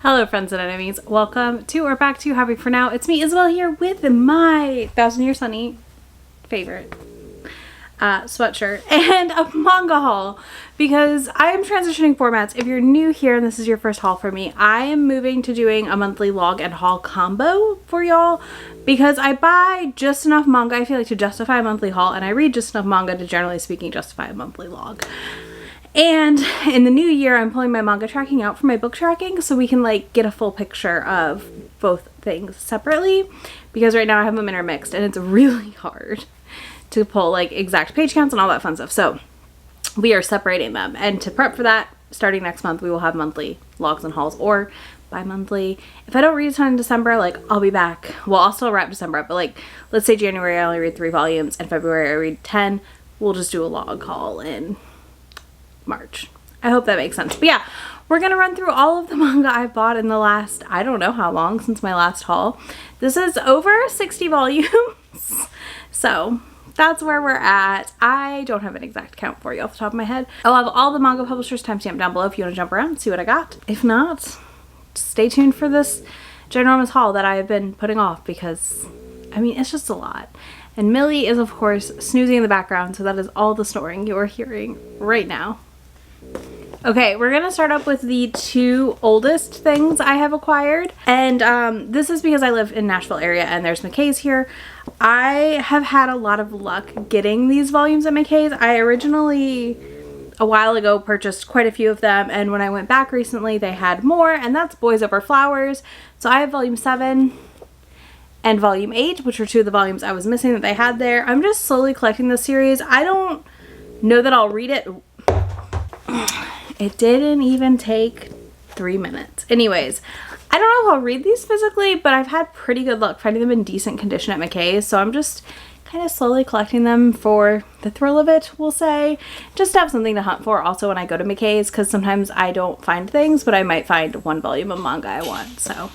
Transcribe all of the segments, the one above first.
Hello friends and enemies, welcome to or back to Happy For Now. It's me Isabel here with my 1000-year sunny favorite sweatshirt and a manga haul because I am transitioning formats. If you're new here and this is your first haul for me, I am moving to doing a monthly log and haul combo for y'all because I buy just enough manga, I feel like, to justify a monthly haul, and I read just enough manga to, generally speaking, justify a monthly log. And in the new year, I'm pulling my manga tracking out from my book tracking so we can like get a full picture of both things separately, because right now I have them intermixed and it's really hard to pull like exact page counts and all that fun stuff. So we are separating them, and to prep for that, starting next month, we will have monthly logs and hauls, or bi-monthly. If I don't read a ton in December, like, I'll be back. Well, I'll still wrap December up, but like, let's say January I only read 3 volumes and February I read 10. We'll just do a log haul in March. I hope that makes sense. But yeah, we're gonna run through all of the manga I've bought in the last, I don't know how long, since my last haul. This is over 60 volumes. So that's where we're at. I don't have an exact count for you off the top of my head. I'll have all the manga publishers timestamped down below if you want to jump around and see what I got. If not, stay tuned for this ginormous haul that I have been putting off because, I mean, it's just a lot. And Millie is, of course, snoozing in the background, so that is all the snoring you are hearing right now. Okay, we're gonna start up with the 2 oldest things I have acquired, and this is because I live in Nashville area and there's McKay's here. I have had a lot of luck getting these volumes at McKay's. I originally, a while ago, purchased quite a few of them, and when I went back recently they had more, and that's Boys Over Flowers. So I have volume 7 and volume 8, which were 2 of the volumes I was missing that they had there. I'm just slowly collecting this series. I don't know that I'll read it. It didn't even take 3 minutes. Anyways, I don't know if I'll read these physically, but I've had pretty good luck finding them in decent condition at McKay's, so I'm just kind of slowly collecting them for the thrill of it, we'll say. Just to have something to hunt for also when I go to McKay's, because sometimes I don't find things, but I might find 1 volume of manga I want, so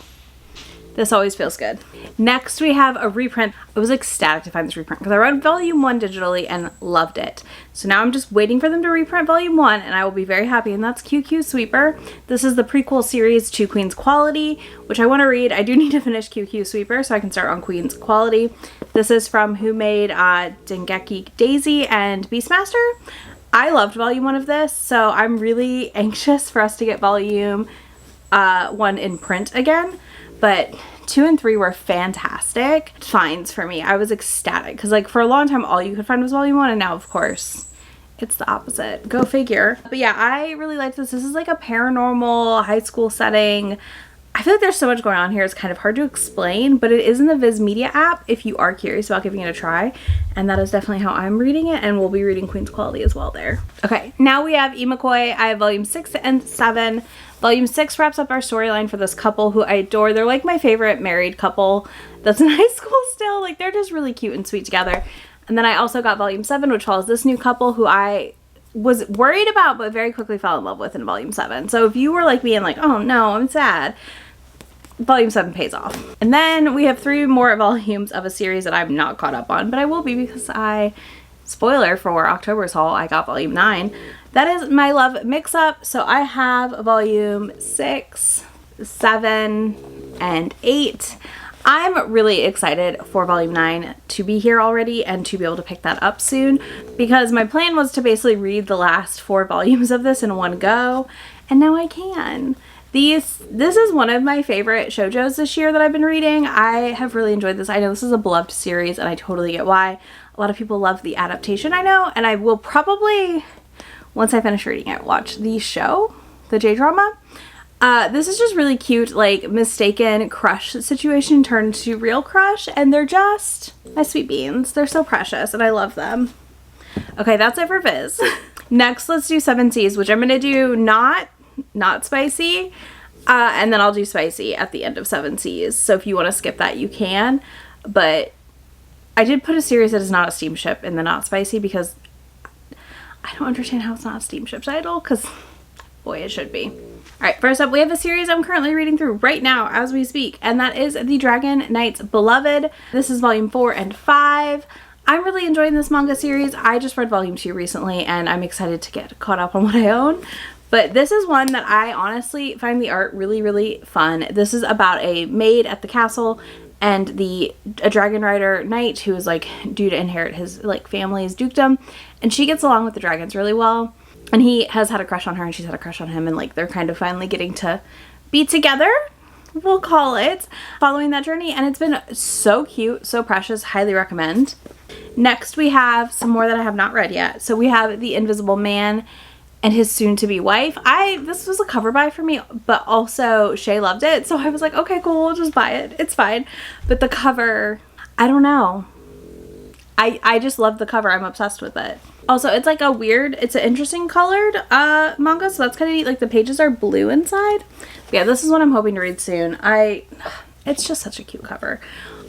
this always feels good. Next, we have a reprint. I was ecstatic to find this reprint because I read volume 1 digitally and loved it. So now I'm just waiting for them to reprint volume 1 and I will be very happy, and that's QQ Sweeper. This is the prequel series to Queen's Quality, which I want to read. I do need to finish QQ Sweeper so I can start on Queen's Quality. This is from who made Dengeki Daisy and Beastmaster. I loved volume 1 of this, so I'm really anxious for us to get volume 1 in print again. But 2 and 3 were fantastic finds for me. I was ecstatic because, like, for a long time all you could find was volume 1, and now of course it's the opposite. Go figure. But yeah, I really liked this. This is like a paranormal high school setting. I feel like there's so much going on here, it's kind of hard to explain, but it is in the Viz Media app if you are curious about giving it a try, and that is definitely how I'm reading it, and we'll be reading Queen's Quality as well there. Okay, now we have Imakoi. I have volume 6 and 7. Volume 6 wraps up our storyline for this couple who I adore. They're like my favorite married couple that's in high school still. Like, they're just really cute and sweet together. And then I also got volume 7, which follows this new couple who I was worried about but very quickly fell in love with in volume 7. So if you were like me and like, oh no, I'm sad, volume 7 pays off. And then we have 3 more volumes of a series that I'm not caught up on, but I will be because spoiler for October's haul, I got volume 9. That is My Love Mix-Up. So I have volume 6, 7, and 8. I'm really excited for volume 9 to be here already and to be able to pick that up soon, because my plan was to basically read the last 4 volumes of this in one go, and now I can. This is one of my favorite shoujos this year that I've been reading. I have really enjoyed this. I know this is a beloved series and I totally get why. A lot of people love the adaptation, I know, and I will probably, once I finish reading it, watch the show, the J-drama. This is just really cute, like, mistaken crush situation turned to real crush, and they're just my sweet beans. They're so precious and I love them. Okay, that's it for Viz. Next, let's do 7 Seas, which I'm gonna do not spicy, and then I'll do spicy at the end of 7 Seas. So if you want to skip that, you can, but I did put a series that is not a steamship in the not spicy because I don't understand how it's not a steamship title, because boy, it should be. Alright, first up we have a series I'm currently reading through right now as we speak, and that is The Dragon Knight's Beloved. This is volume 4 and 5. I'm really enjoying this manga series. I just read volume 2 recently and I'm excited to get caught up on what I own. But this is one that I honestly find the art really, really fun. This is about a maid at the castle and a dragon rider knight who is like due to inherit his like family's dukedom, and she gets along with the dragons really well, and he has had a crush on her and she's had a crush on him, and like they're kind of finally getting to be together, we'll call it, following that journey, and it's been so cute, so precious, highly recommend. Next we have some more that I have not read yet. So we have The Invisible Man and His Soon-to-Be Wife. This was a cover buy for me, but also Shay loved it, so I was like, okay, cool, we'll just buy it, it's fine. But the cover, I don't know, I just love the cover. I'm obsessed with it. Also, it's like it's an interesting colored manga, so that's kind of neat. Like the pages are blue inside. But yeah, this is what I'm hoping to read soon. It's just such a cute cover.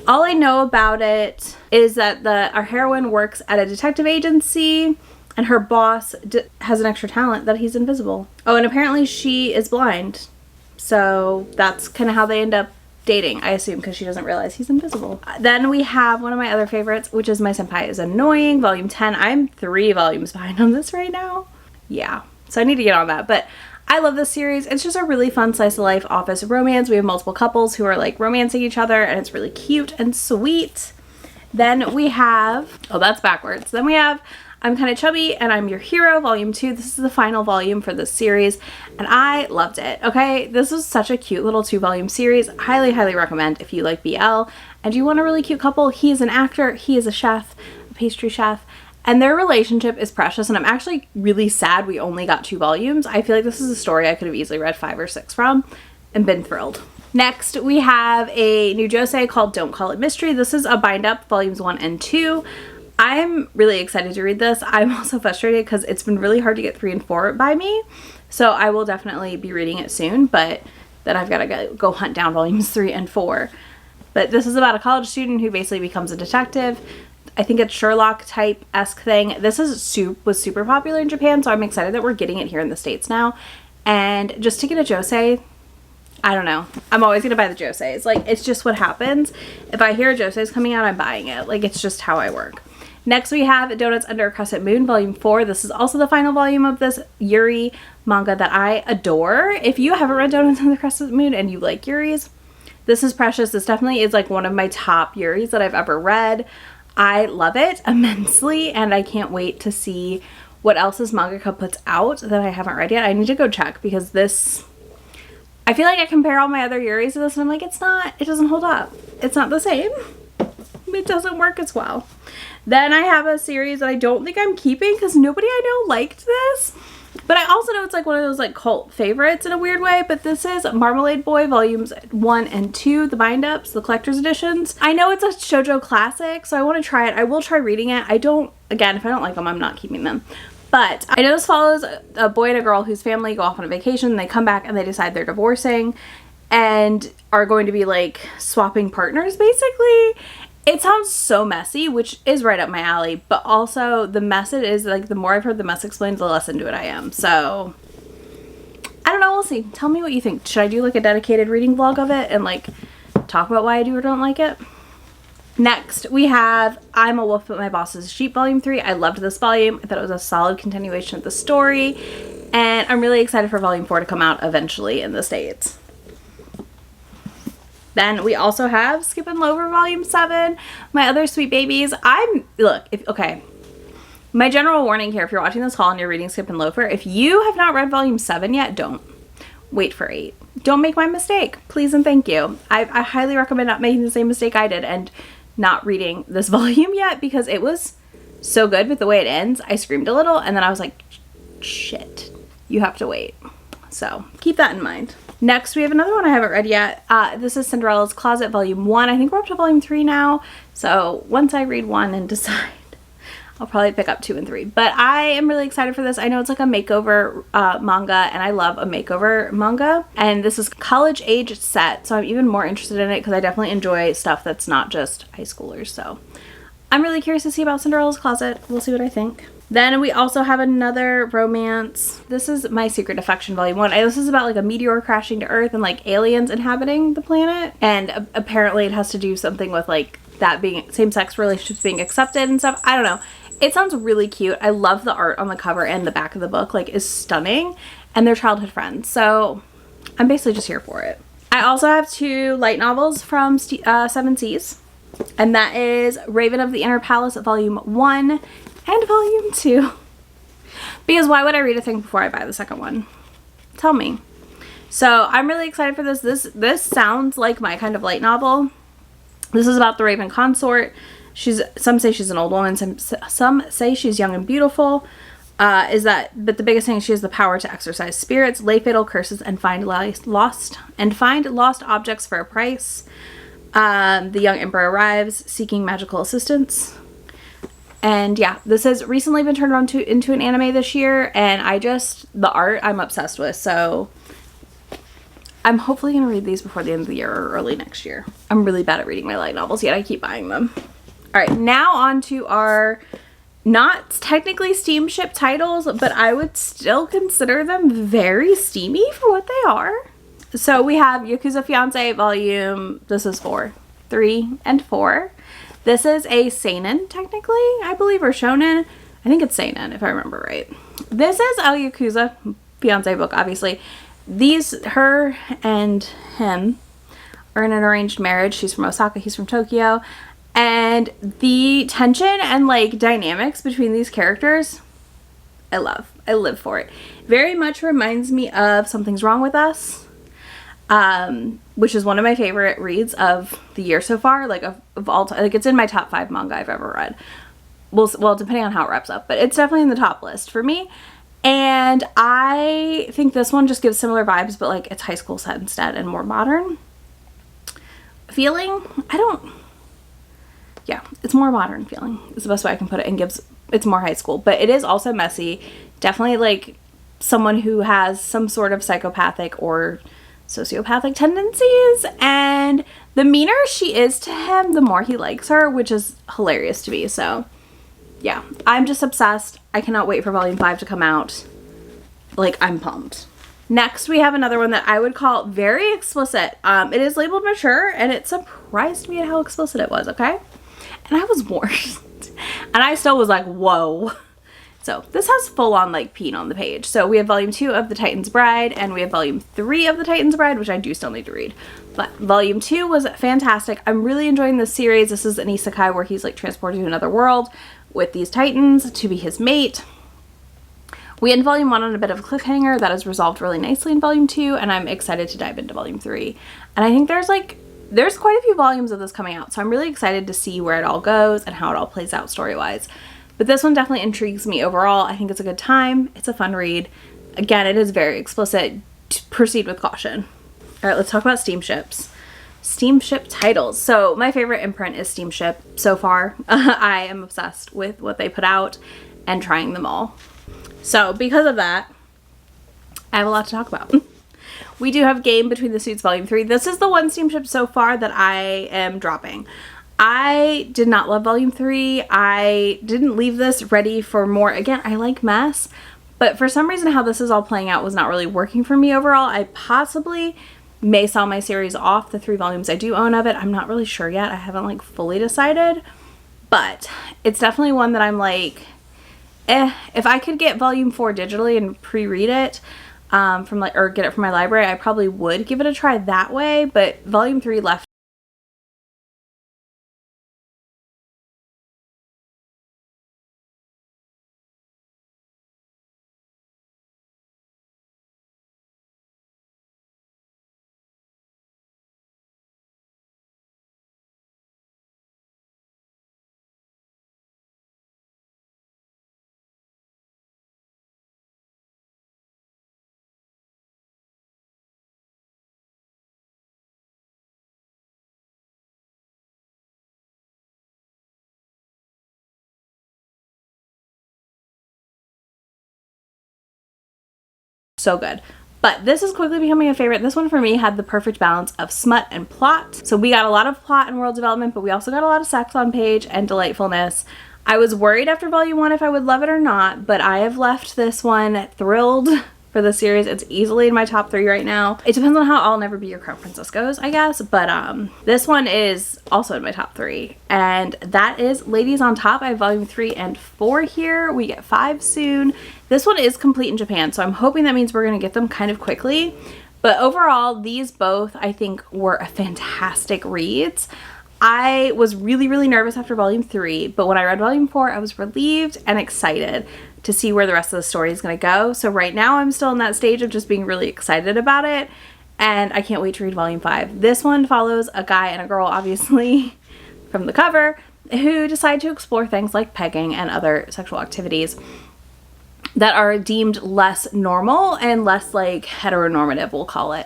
All I know about it is that our heroine works at a detective agency, and her boss has an extra talent that he's invisible. Oh, and apparently she is blind. So that's kind of how they end up dating, I assume, because she doesn't realize he's invisible. Then we have one of my other favorites, which is My Senpai is Annoying, Volume 10. I'm 3 volumes behind on this right now. Yeah, so I need to get on that. But I love this series. It's just a really fun slice of life office romance. We have multiple couples who are like romancing each other, and it's really cute and sweet. Then we have, oh, that's backwards. Then we have I'm Kinda Chubby and I'm Your Hero, Volume 2. This is the final volume for this series, and I loved it, okay? This was such a cute little 2-volume series. Highly, highly recommend if you like BL and you want a really cute couple. He is an actor, he is a chef, a pastry chef, and their relationship is precious, and I'm actually really sad we only got 2 volumes. I feel like this is a story I could have easily read 5 or 6 from and been thrilled. Next, we have a new josei called Don't Call It Mystery. This is a bind-up, Volumes 1 and 2. I'm really excited to read this. I'm also frustrated because it's been really hard to get 3 and 4 by me. So I will definitely be reading it soon, but then I've got to go hunt down Volumes 3 and 4. But this is about a college student who basically becomes a detective. I think it's Sherlock type-esque thing. This was super popular in Japan, so I'm excited that we're getting it here in the States now. And just to get a josei, I don't know. I'm always going to buy the joseis. Like, it's just what happens. If I hear a josei is coming out, I'm buying it. Like, it's just how I work. Next, we have Donuts Under a Crescent Moon, Volume 4. This is also the final volume of this Yuri manga that I adore. If you haven't read Donuts Under the Crescent Moon and you like Yuris, this is precious. This definitely is like one of my top Yuris that I've ever read. I love it immensely, and I can't wait to see what else this mangaka puts out that I haven't read yet. I need to go check because this, I feel like I compare all my other Yuris to this and I'm like, it doesn't hold up. It's not the same. It doesn't work as well. Then I have a series that I don't think I'm keeping because nobody I know liked this. But I also know it's like one of those like cult favorites in a weird way. But this is Marmalade Boy Volumes 1 and 2, the bind-ups, the collector's editions. I know it's a shoujo classic, so I want to try it. I will try reading it. Again, if I don't like them, I'm not keeping them. But I know this follows a boy and a girl whose family go off on a vacation, and they come back and they decide they're divorcing and are going to be like swapping partners basically. It sounds so messy, which is right up my alley, but also the mess it is, like, the more I've heard the mess explained, the less into it I am. So, I don't know, we'll see. Tell me what you think. Should I do, like, a dedicated reading vlog of it and, like, talk about why I do or don't like it? Next, we have I'm a Wolf But My Boss Is a Sheep, Volume 3. I loved this volume. I thought it was a solid continuation of the story, and I'm really excited for Volume 4 to come out eventually in the States. Then we also have Skip and Loafer Volume 7, My Other Sweet Babies. Okay. My general warning here, if you're watching this haul and you're reading Skip and Loafer, if you have not read Volume 7 yet, don't. Wait for 8. Don't make my mistake. Please and thank you. I highly recommend not making the same mistake I did and not reading this volume yet because it was so good with the way it ends. I screamed a little and then I was like, shit, you have to wait. So keep that in mind. Next, we have another one I haven't read yet. This is Cinderella's Closet, Volume 1. I think we're up to Volume 3 now. So once I read 1 and decide, I'll probably pick up 2 and 3. But I am really excited for this. I know it's like a makeover manga, and I love a makeover manga. And this is college age set, so I'm even more interested in it because I definitely enjoy stuff that's not just high schoolers. So I'm really curious to see about Cinderella's Closet. We'll see what I think. Then we also have another romance. This is My Secret Affection Volume 1. This is about like a meteor crashing to Earth and like aliens inhabiting the planet. And apparently it has to do something with like that being same-sex relationships being accepted and stuff. I don't know. It sounds really cute. I love the art on the cover and the back of the book. Like, is stunning. and they're childhood friends. So I'm basically just here for it. I also have 2 light novels from 7 Seas, and that is Raven of the Inner Palace Volume 1 and Volume 2. Because why would I read a thing before I buy the second one? Tell me. So I'm really excited for this. This sounds like my kind of light novel. This is about the Raven Consort. Some say she's an old woman, some say she's young and beautiful. But the biggest thing is she has the power to exorcise spirits, lay fatal curses, and find lost objects for a price. The young emperor arrives seeking magical assistance. And yeah, this has recently been turned into an anime this year, and the art I'm obsessed with, so I'm hopefully going to read these before the end of the year or early next year. I'm really bad at reading my light novels, yet I keep buying them. Alright, now on to our not technically steamship titles, but I would still consider them very steamy for what they are. So we have Yakuza Fiancé Volume, this is 3 and 4. This is a seinen, technically, I believe, or shonen. I think it's seinen, if I remember right. This is a Yakuza Fiancé book, obviously. Her and him are in an arranged marriage. She's from Osaka, he's from Tokyo. And the tension and like dynamics between these characters, I love. I live for it. Very much reminds me of Something's Wrong with Us, which is one of my favorite reads of the year so far, like of all time. Like, it's in my top 5 manga I've ever read. Well, depending on how it wraps up, but it's definitely in the top list for me. And I think this one just gives similar vibes, but like it's high school set instead and more modern feeling. Yeah, it's more modern feeling is the best way I can put it, and it's more high school, but it is also messy. Definitely like someone who has some sort of psychopathic or sociopathic tendencies, and the meaner she is to him, the more he likes her, which is hilarious to me. So yeah, I'm just obsessed. I cannot wait for Volume 5 to come out. Like, I'm pumped. Next, we have another one that I would call very explicit. It is labeled mature, and it surprised me at how explicit it was, okay? And I was warned. And I still was like, whoa. So this has full on like peen on the page. So we have Volume 2 of The Titan's Bride, and we have Volume 3 of The Titan's Bride, which I do still need to read. But Volume 2 was fantastic. I'm really enjoying this series. This is an isekai where he's like transported to another world with these titans to be his mate. We end Volume 1 on a bit of a cliffhanger that is resolved really nicely in Volume 2, and I'm excited to dive into Volume 3. And I think there's quite a few volumes of this coming out, so I'm really excited to see where it all goes and how it all plays out story-wise. But this one definitely intrigues me overall. I think it's a good time. It's a fun read. Again, it is very explicit. Proceed with caution. All right, let's talk about steamships. Steamship titles. So my favorite imprint is Steamship so far. I am obsessed with what they put out and trying them all. So because of that, I have a lot to talk about. We do have Game Between the Suits Volume 3. This is the one steamship so far that I am dropping. I did not love Volume 3. I didn't leave this ready for more. Again, I like mess, but for some reason how this is all playing out was not really working for me overall. I possibly may sell my series off, the 3 volumes I do own of it. I'm not really sure yet. I haven't like fully decided, but it's definitely one that I'm like, if I could get Volume 4 digitally and pre-read it or get it from my library, I probably would give it a try that way, but Volume 3 left so good. But this is quickly becoming a favorite. This one for me had the perfect balance of smut and plot. So we got a lot of plot and world development, but we also got a lot of sex on page and delightfulness. I was worried after Volume 1 if I would love it or not, but I have left this one thrilled for the series. It's easily in my top 3 right now. It depends on how I'll Never Be Your Crown Princess goes, I guess, but this one is also in my top 3, and that is Ladies on Top. I have volume 3 and 4 here. We get 5 soon. This one is complete in Japan, so I'm hoping that means we're gonna get them kind of quickly. But overall, these both I think were fantastic reads. I was really, really nervous after volume 3, but when I read volume 4, I was relieved and excited to see where the rest of the story is going to go. So right now I'm still in that stage of just being really excited about it, and I can't wait to read volume 5. This one follows a guy and a girl, obviously, from the cover, who decide to explore things like pegging and other sexual activities that are deemed less normal and less like heteronormative, we'll call it.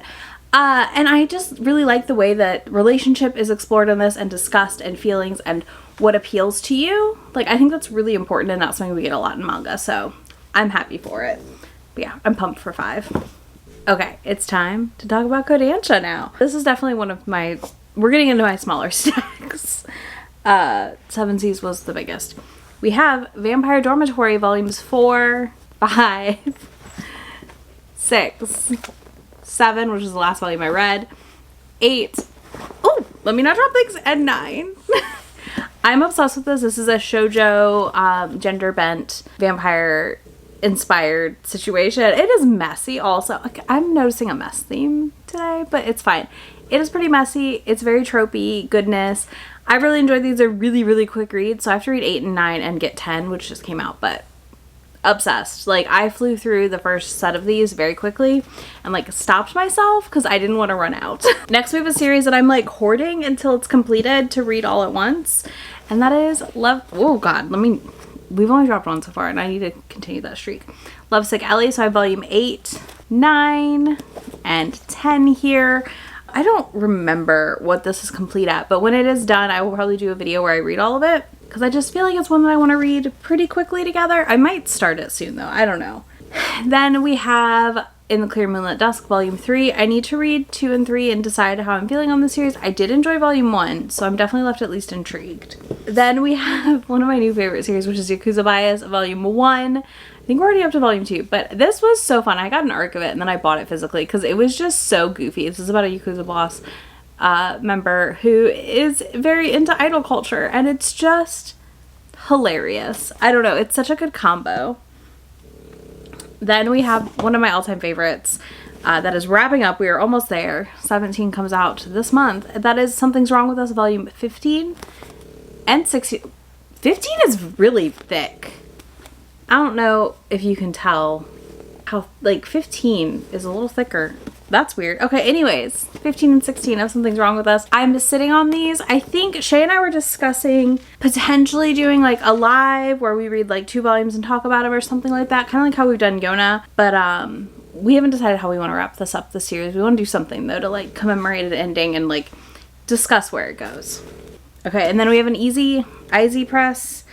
And I just really like the way that relationship is explored in this, and discussed, and feelings, and what appeals to you. Like, I think that's really important, and not something we get a lot in manga, so I'm happy for it. But yeah, I'm pumped for 5. Okay, it's time to talk about Kodansha now. This is definitely one of my, we're getting into my smaller stacks. Seven Seas was the biggest. We have Vampire Dormitory volumes 4, 5, 6, 7, which is the last volume I read, 8, oh, let me not drop things, and 9. I'm obsessed with this. This is a shoujo, gender-bent, vampire-inspired situation. It is messy also. Like, I'm noticing a mess theme today, but it's fine. It is pretty messy. It's very tropey goodness. I really enjoyed these. They're really, really quick reads, so I have to read 8 and 9 and get 10, which just came out, but obsessed. Like, I flew through the first set of these very quickly and like stopped myself because I didn't want to run out. Next we have a series that I'm like hoarding until it's completed to read all at once, and that is oh god, we've only dropped one so far and I need to continue that streak. Lovesick Ellie. So I have volume 8, 9, and 10 here. I don't remember what this is complete at, but when it is done, I will probably do a video where I read all of it, because I just feel like it's one that I want to read pretty quickly together. I might start it soon though, I don't know. Then we have In the Clear Moonlit Dusk volume 3. I need to read 2 and 3 and decide how I'm feeling on the series. I did enjoy volume 1, so I'm definitely left at least intrigued. Then we have one of my new favorite series, which is Yakuza Bias volume 1. I think we're already up to volume 2, but this was so fun. I got an arc of it and then I bought it physically because it was just so goofy. This is about a Yakuza boss member who is very into idol culture, and it's just hilarious. I don't know, it's such a good combo. Then we have one of my all-time favorites that is wrapping up. We are almost there. 17 comes out this month. That is Something's Wrong With Us volume 15 and 16. 15 is really thick. I don't know if you can tell how, like, 15 is a little thicker. That's weird. Okay, anyways, 15 and 16 of Something's Wrong With Us. I'm sitting on these. I think Shay and I were discussing potentially doing like a live where we read like 2 volumes and talk about them or something like that. Kind of like how we've done Yona. But we haven't decided how we want to wrap this up this series. We want to do something though to like commemorate an ending and like discuss where it goes. Okay, and then we have an Izzy press.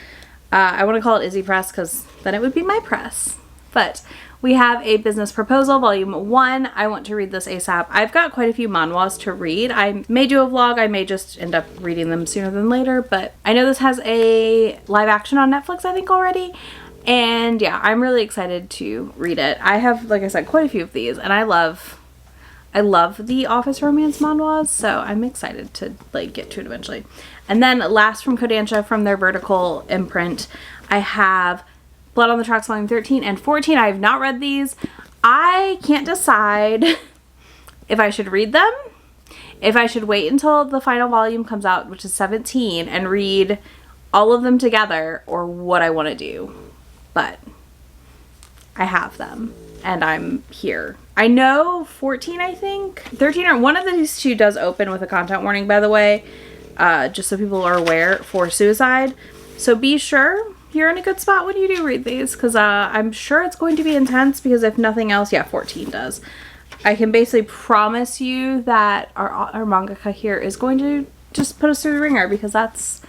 I want to call it Izzy press because then it would be my press. But we have A Business Proposal volume 1. I want to read this ASAP. I've got quite a few manhwas to read. I may do a vlog. I may just end up reading them sooner than later, but I know this has a live action on Netflix, I think, already. And yeah, I'm really excited to read it. I have, like I said, quite a few of these, and I love the office romance manhwas, so I'm excited to like get to it eventually. And then last from Kodansha, from their vertical imprint, I have Blood on the Tracks volume 13 and 14. I have not read these. I can't decide if I should read them, if I should wait until the final volume comes out, which is 17, and read all of them together, or what I want to do. But I have them and I'm here. I know 14, I think 13, or one of these two does open with a content warning, by the way, just so people are aware, for suicide. So be sure you're in a good spot when you do read these, because I'm sure it's going to be intense, because if nothing else, yeah, 14 does. I can basically promise you that our mangaka here is going to just put us through the ringer, because that's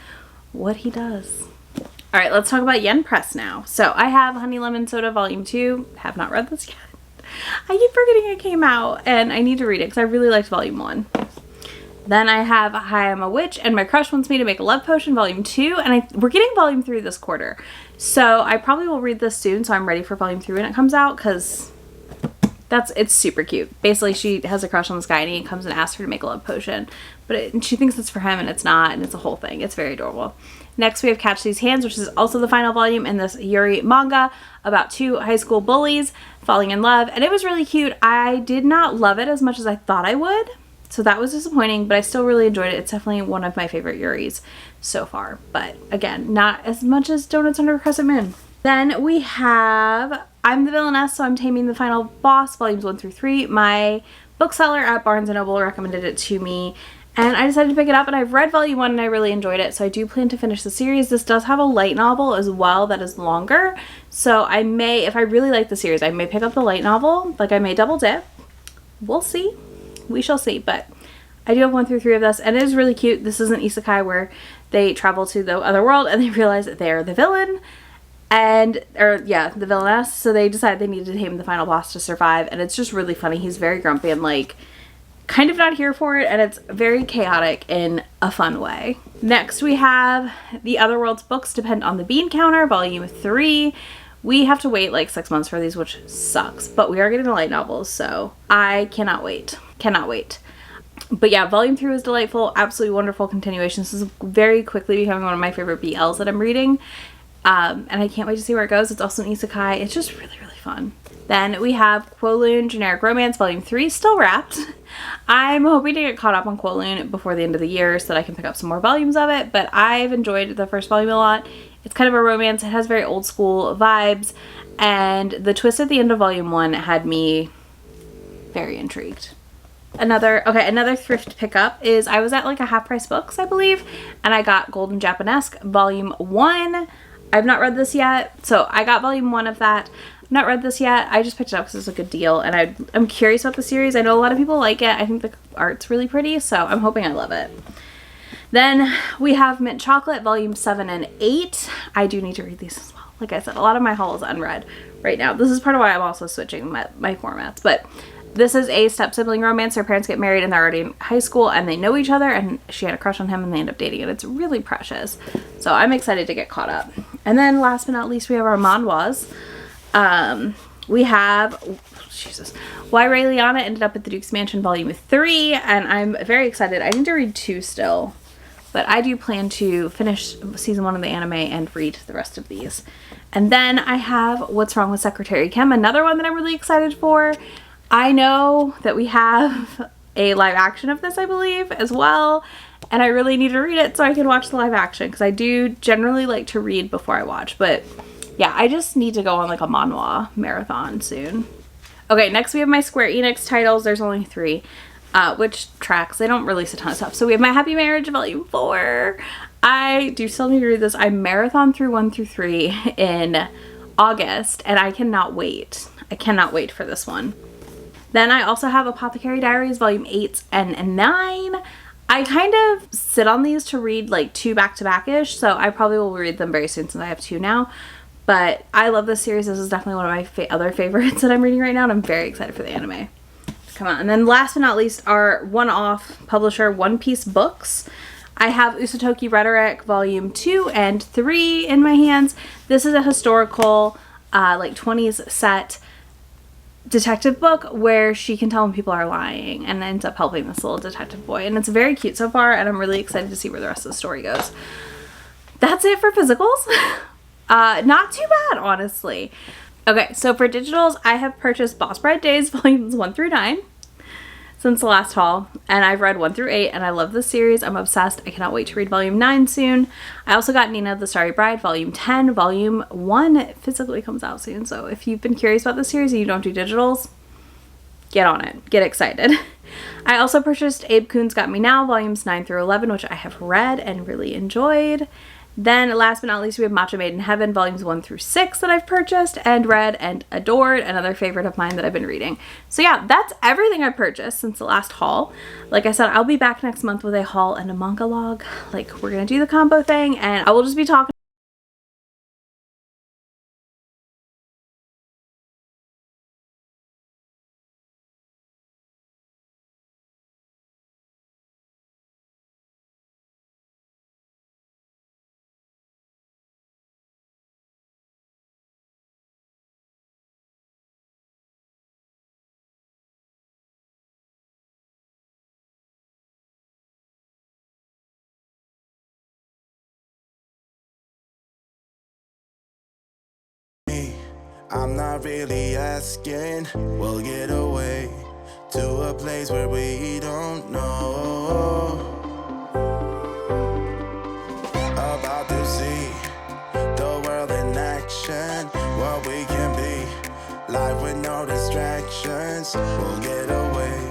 what he does. All right, let's talk about Yen Press now. So I have Honey Lemon Soda volume 2. Have not read this yet. I keep forgetting it came out, and I need to read it because I really liked volume 1. Then I have Hi, I'm a Witch, and My Crush Wants Me to Make a Love Potion volume 2, and we're getting volume 3 this quarter. So I probably will read this soon, so I'm ready for volume 3 when it comes out, because It's super cute. Basically, she has a crush on this guy and he comes and asks her to make a love potion. And she thinks it's for him and it's not, and it's a whole thing. It's very adorable. Next, we have Catch These Hands, which is also the final volume in this Yuri manga about 2 high school bullies falling in love. And it was really cute. I did not love it as much as I thought I would. So that was disappointing, but I still really enjoyed it. It's definitely one of my favorite Yuris so far. But again, not as much as Donuts Under a Crescent Moon. Then we have I'm the Villainess, So I'm Taming the Final Boss, volumes 1 through 3. My bookseller at Barnes & Noble recommended it to me, and I decided to pick it up, and I've read volume 1 and I really enjoyed it, so I do plan to finish the series. This does have a light novel as well that is longer, so I may, if I really like the series, I may pick up the light novel. Like, I may double dip. We'll see. We shall see, but I do have 1 through 3 of this, and it is really cute. This is an isekai where they travel to the other world and they realize that they're the villain. The villainess, so they decide they need to tame the final boss to survive, and it's just really funny. He's very grumpy and like kind of not here for it, and it's very chaotic in a fun way. Next, we have The Other World's Books Depend on the Bean Counter, volume 3. We have to wait like 6 months for these, which sucks, but we are getting the light novels, so I cannot wait. Cannot wait. But yeah, volume 3 was delightful, absolutely wonderful continuation. This is very quickly becoming one of my favorite BLs that I'm reading. And I can't wait to see where it goes. It's also an isekai. It's just really, really fun. Then we have Kowloon Generic Romance Volume 3, still wrapped. I'm hoping to get caught up on Kowloon before the end of the year so that I can pick up some more volumes of it, but I've enjoyed the first volume a lot. It's kind of a romance. It has very old school vibes, and the twist at the end of Volume 1 had me very intrigued. Another thrift pickup is I was at like a Half Price Books, I believe, and I got Golden Japanesque Volume 1. I've not read this yet, so I got volume 1 of that. I've not read this yet. I just picked it up because it's a good deal, and I'm curious about the series. I know a lot of people like it. I think the art's really pretty, so I'm hoping I love it. Then we have Mint Chocolate, volume 7 and 8. I do need to read these as well. Like I said, a lot of my haul is unread right now. This is part of why I'm also switching my formats, but this is a step-sibling romance. Their parents get married and they're already in high school and they know each other, and she had a crush on him and they end up dating, and it's really precious. So I'm excited to get caught up. And then last but not least, we have our manhwas. We have, Why Ray Liana Ended Up at the Duke's Mansion volume 3, and I'm very excited. I need to read 2 still, but I do plan to finish season 1 of the anime and read the rest of these. And then I have What's Wrong with Secretary Kim, another one that I'm really excited for. I know that we have a live action of this, I believe, as well, and I really need to read it so I can watch the live action, because I do generally like to read before I watch. But yeah, I just need to go on like a manhwa marathon soon. Okay, next we have my Square Enix titles. There's only 3, which tracks. They don't release a ton of stuff. So we have My Happy Marriage volume 4. I do still need to read this. I marathon through 1 through 3 in August, and I cannot wait. I cannot wait for this one. Then I also have Apothecary Diaries volume 8 and 9. I kind of sit on these to read like 2 back-to-back-ish, so I probably will read them very soon since I have 2 now. But I love this series. This is definitely one of my other favorites that I'm reading right now, and I'm very excited for the anime to come out. And then last but not least, our one-off publisher, One Piece Books. I have Usatoki Rhetoric volume 2 and 3 in my hands. This is a historical, like 20s set detective book where she can tell when people are lying and ends up helping this little detective boy, and it's very cute so far, and I'm really excited to see where the rest of the story goes. That's it for physicals. Not too bad, honestly. Okay, so for digitals, I have purchased Boss Bride Days volumes 1 through 9 since the last haul, and I've read 1 through 8, and I love this series. I'm obsessed. I cannot wait to read volume 9 soon. I also got Nina the Starry Bride volume 10. Volume 1 physically comes out soon, so if you've been curious about this series and you don't do digitals, get on it. Get excited. I also purchased Abe Coon's Got Me Now volumes 9 through 11, which I have read and really enjoyed. Then last but not least, we have Matcha Made in Heaven volumes 1 through 6 that I've purchased and read and adored, another favorite of mine that I've been reading. So yeah, that's everything I purchased since the last haul. Like I said, I'll be back next month with a haul and a manga log. Like, we're gonna do the combo thing, and I will just be talking I'm not really asking. We'll get away to a place where we don't know. About to see the world in action, what we can be. Life with no distractions. We'll get away